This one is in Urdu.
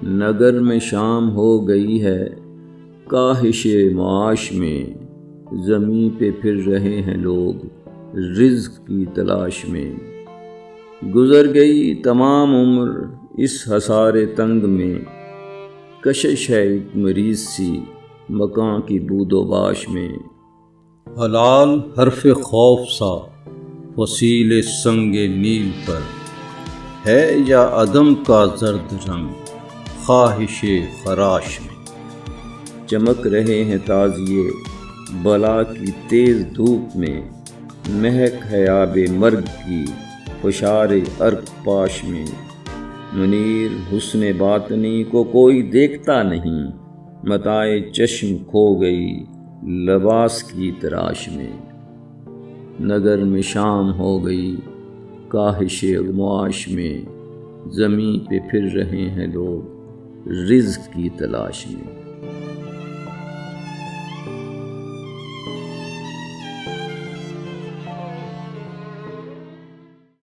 نگر میں شام ہو گئی ہے کاہش معاش میں، زمیں پہ پھر رہے ہیں لوگ رزق کی تلاش میں۔ گزر گئی تمام عمر اس حصار تنگ میں، کشش ہے ایک مریض سی مکاں کی بود و باش میں۔ حلال حرف خوف سا فصیل سنگ نیل پر، ہے یا عدم کا زرد رنگ خواہش خراش میں۔ چمک رہے ہیں تازیے بلا کی تیز دھوپ میں، مہک ہے آب مرگ کی فشار عرق پاش میں۔ منیر حسن باطنی کو کوئی دیکھتا نہیں، متاع چشم کھو گئی لباس کی تراش میں۔ نگر میں شام ہو گئی کاہش معاش میں، زمیں پہ پھر رہے ہیں لوگ رزق کی تلاش میں۔